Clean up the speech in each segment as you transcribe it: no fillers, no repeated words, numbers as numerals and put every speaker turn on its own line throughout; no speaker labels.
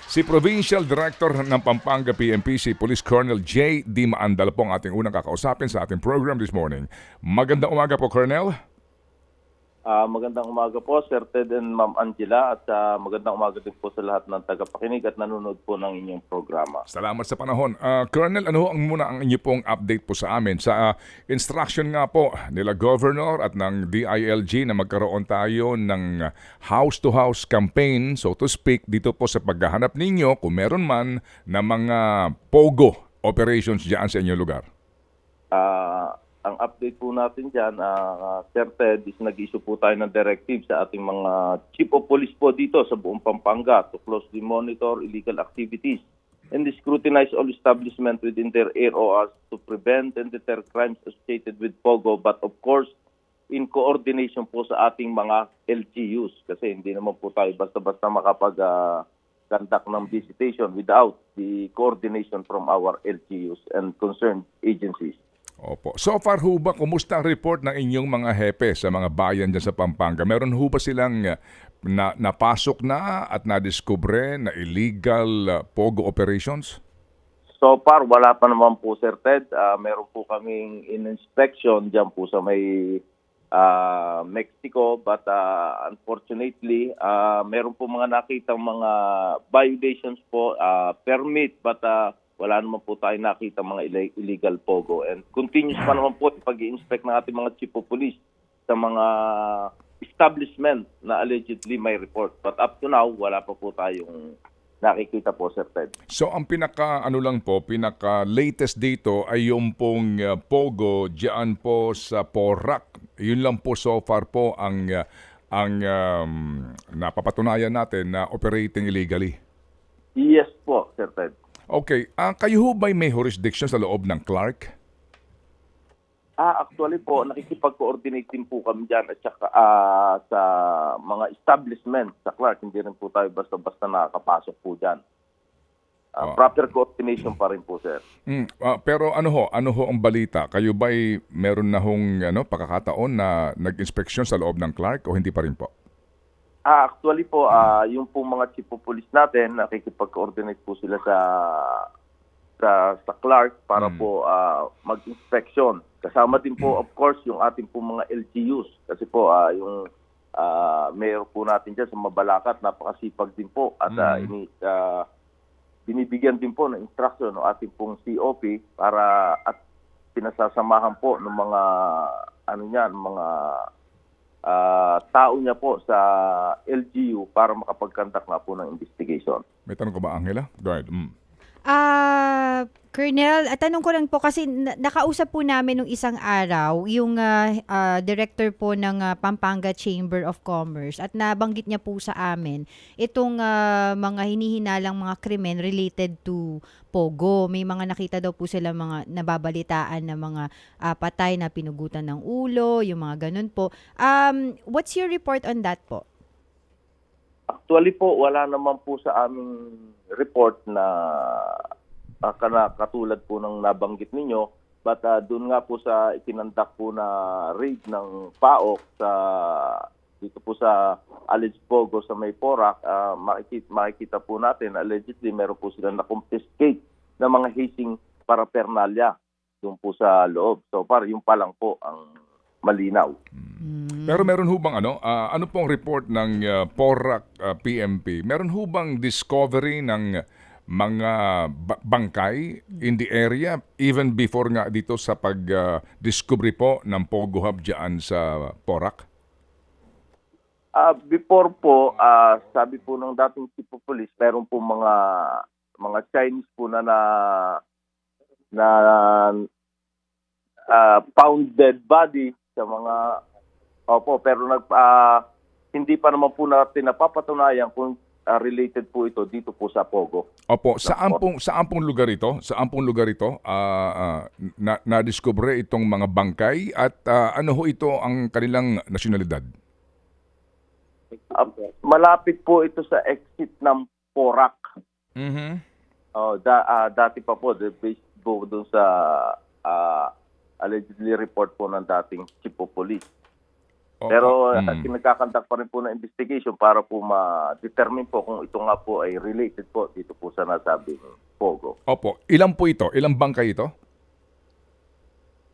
Si Provincial Director ng Pampanga PNP, si Police Colonel J. D. Maandal po ang ating unang kakausapin sa ating program this morning. Magandang umaga po, Colonel.
Magandang umaga po, Sir Ted and Ma'am Angela, at magandang umaga din po sa lahat ng tagapakinig at nanonood po ng inyong programa.
Salamat sa panahon. Colonel, ano muna ang inyo pong update po sa amin? Sa instruction nga po nila Governor at ng DILG na magkaroon tayo ng house-to-house campaign, so to speak, dito po sa paghahanap ninyo, kung meron man, na mga POGO operations dyan sa inyong lugar.
Ang update po natin dyan, Sir Ted, is nag-issue po tayo ng directive sa ating mga chief of police po dito sa buong Pampanga to closely monitor illegal activities and scrutinize all establishments within their AROs to prevent and deter crimes associated with POGO, but of course, in coordination po sa ating mga LGUs, kasi hindi naman po tayo basta-basta makapag-conduct ng visitation without the coordination from our LGUs and concerned agencies.
Opo. So far ho ba, kumusta ang report ng inyong mga hepe sa mga bayan dyan sa Pampanga? Meron ho ba silang napasok na at nadiskubre na illegal POGO operations?
So far, wala pa naman po, Sir Ted. Meron po kaming in-inspection dyan po sa may Mexico, but unfortunately, meron po mga nakitang mga violations po, permit, but wala naman po tayo nakita mga illegal POGO. And continuous pa naman po pag-i-inspect ng ating mga chief of police sa mga establishment na allegedly may report. But up to now, wala pa po tayong nakikita po, Sir Ted.
So ang pinaka-latest dito ay yung pong POGO diyan po sa Porac. Yun lang po so far po ang napapatunayan natin na operating illegally.
Yes po, Sir Ted.
Okay, kayo ho ba'y may jurisdiction sa loob ng Clark?
Actually po, nakikipag-coordinate din po kami dyan at saka sa mga establishment sa Clark. Hindi rin po tayo basta-basta nakakapasok po dyan. Proper coordination pa rin po, sir.
Pero ano ho ang balita? Kayo ba'y meron na hong pagkakataon na nag-inspeksyon sa loob ng Clark o hindi pa rin po?
Actually po, yung pong mga chief of police natin, nakikipag-coordinate po sila sa Clark para po mag-inspection. Kasama din po, of course, yung ating po mga LGUs. Kasi po, yung mayor po natin dyan sa Mabalacat, napakasipag din po. At binibigyan din po ng instruction ng ating pong COP para at pinasasamahan po ng mga mga tao niya po sa LGU para makapag-conduct na po ng investigation.
May tanong ka ba, Angela? Go ahead.
Colonel, tanong ko lang po kasi nakausap po namin nung isang araw yung director po ng Pampanga Chamber of Commerce at nabanggit niya po sa amin itong mga hinihinalang mga krimen related to POGO. May mga nakita daw po sila mga nababalitaan na mga patay na pinugutan ng ulo, yung mga ganun po. What's your report on that po?
Actually po, wala naman po sa aming report na katulad po ng nabanggit ninyo. But doon nga po sa itinandak po na raid ng PAOK dito po sa alleged POGO sa may Porac, makikita po natin allegedly meron po sila na-confiscate na mga hazing paraphernalia doon po sa loob. So yung pa lang po ang malinaw.
Pero meron ho bang ano pong report ng Porac PNP? Meron ho bang discovery ng mga bangkay in the area even before nga dito sa pag-discovery po ng POGO hub dyan sa Porac?
Before po, sabi po ng dating chief of police, meron po mga Chinese po na found dead body sa mga pero hindi pa naman po natin napapatunayan kung related po ito dito po sa POGO.
Opo, saan pong lugar ito? Saan pong lugar ito? Na-discover itong mga bangkay at ano ho ito ang kanilang nasyonalidad?
Malapit po ito sa exit ng Porac. Dati pa po, based po doon sa allegedly report po ng dating chief of police. Pero nagkakandak pa rin po ng investigation para po ma-determine po kung ito nga po ay related po dito po sa nasabing Pogo.
Opo. Ilan po ito? Ilang bangkay ito?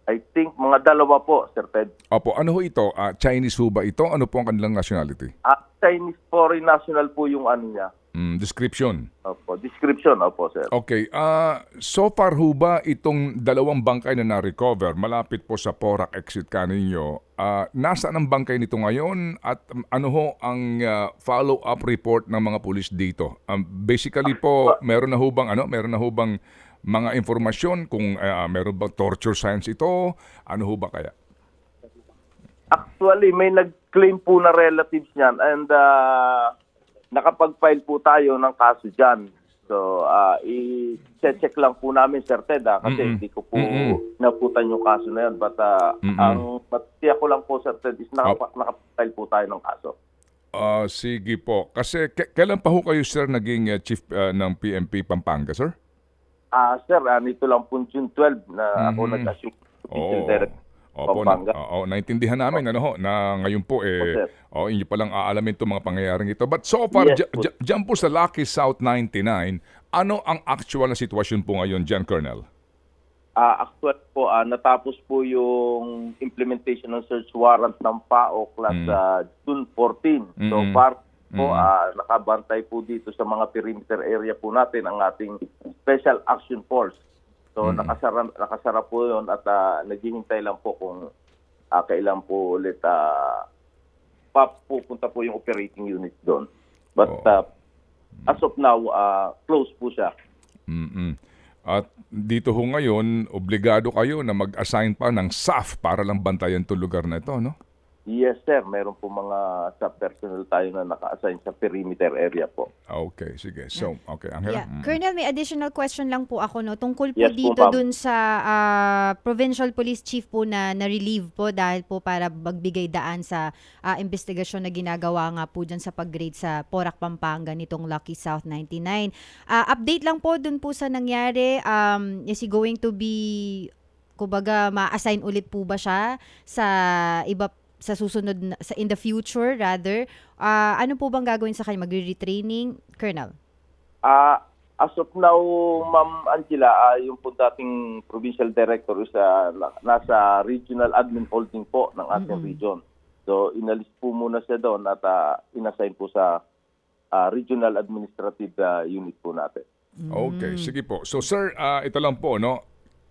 I think mga dalawa po, Sir Ted.
Opo. Ano ho ito? Chinese ho ba ito? Ano po ang kanilang nationality?
Chinese foreign national po yung ano niya.
Description.
Opo, description, opo, sir.
Okay. So far ho ba itong dalawang bangkay na na-recover malapit po sa Porac exit kaninyo, nasaan ang bangkay nito ngayon at ano ho ang follow-up report ng mga pulis dito? Basically po, meron na ho bang mga informasyon kung meron bang torture signs ito? Ano ho ba kaya?
Actually, may nag-claim po na relatives niyan and nakapag-file po tayo ng kaso dyan. So, i-check lang po namin, Sir Ted, kasi hindi ko po naputan yung kaso na yun. But ang patiya ko lang po, Sir Ted, is nakapag-file po tayo ng kaso.
Sige po. Kasi kailan pa ho kayo, sir, naging chief ng PNP Pampanga, sir?
Sir, nito lang po June 12 na ako nag-assume director.
Opo, naintindihan namin na ngayon po inyo palang aalamin itong mga pangyayaring ito. But so far,
Yes,
dyan po sa Lucky South 99, ano ang actual na sitwasyon po ngayon dyan, Colonel?
Actually po, natapos po yung implementation ng search warrant ng PAOK last June 14. So far po, nakabantay po dito sa mga perimeter area po natin ang ating Special Action Force. So nakasara po yun at naghihintay lang po kung kailan po ulit pupunta po yung operating unit doon. But as of now, close po siya.
At dito ho ngayon, obligado kayo na mag-assign pa ng SAF para lang bantayan itong lugar na ito, no?
Yes, sir. Meron po mga sub-personnel tayo na naka-assign sa perimeter area po.
Okay, sige. So, okay. Angela?
Colonel, may additional question lang po ako, no? Tungkol po
Yes,
dito
ma'am.
dun sa Provincial Police Chief po na na-relieve po dahil po para magbigay daan sa investigasyon na ginagawa nga po dyan sa pag-grade sa Porac, Pampanga nitong Lucky South 99. Update lang po dun po sa nangyari. Is he going to be, kumbaga, ma-assign ulit po ba siya sa iba sa susunod in the future rather, ano po bang gagawin sa kanya? Magre-retraining, Colonel?
As of now, Ma'am Angela, yung po dating provincial director is nasa regional admin holding po ng ating region. So inalis po muna siya doon at inassign po sa regional administrative unit po natin.
Okay, sige po. So sir, ito lang po, no?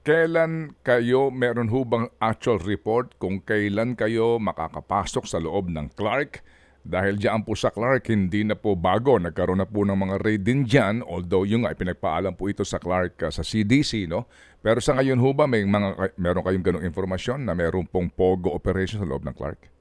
Kailan kayo, meron ho bang actual report kung kailan kayo makakapasok sa loob ng Clark? Dahil diyan po sa Clark, hindi na po bago. Nagkaroon na po ng mga raid din dyan, although yung pinagpaalam po ito sa Clark sa CDC, no? Pero sa ngayon ho ba, meron kayong ganong informasyon na meron pong POGO operation sa loob ng Clark?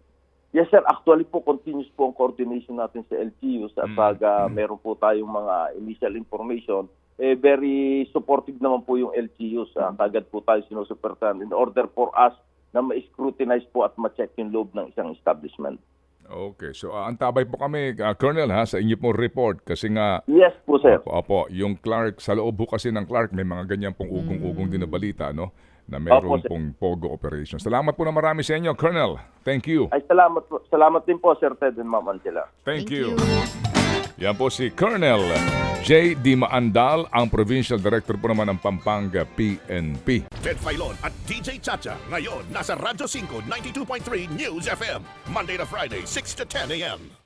Yes, sir. Actually po, continuous po ang coordination natin sa LGUs at pag meron po tayong mga initial information, very supportive naman po yung LGUs. Kagad po tayo sinusupertan in order for us na ma-scrutinize po at ma-check yung loob ng isang establishment.
Okay, so antabay po kami, Colonel, sa inyo pong report kasi nga...
Yes po, sir.
Opo, yung Clark, sa loob po kasi ng Clark, may mga ganyan pong ugong-ugong din na balita, no? Na meron pong POGO operation. Salamat po na marami sa inyo, Colonel. Thank you.
Ay, salamat po. Salamat din po, Sir Ted and Ma'am Angela.
Thank you. Yan po si Colonel J. D. Maandal, ang Provincial Director po naman ng Pampanga PNP.
Ted Filon at DJ Chacha. Ngayon, nasa Radyo 5, 92.3 News FM. Monday to Friday, 6 to 10 a.m.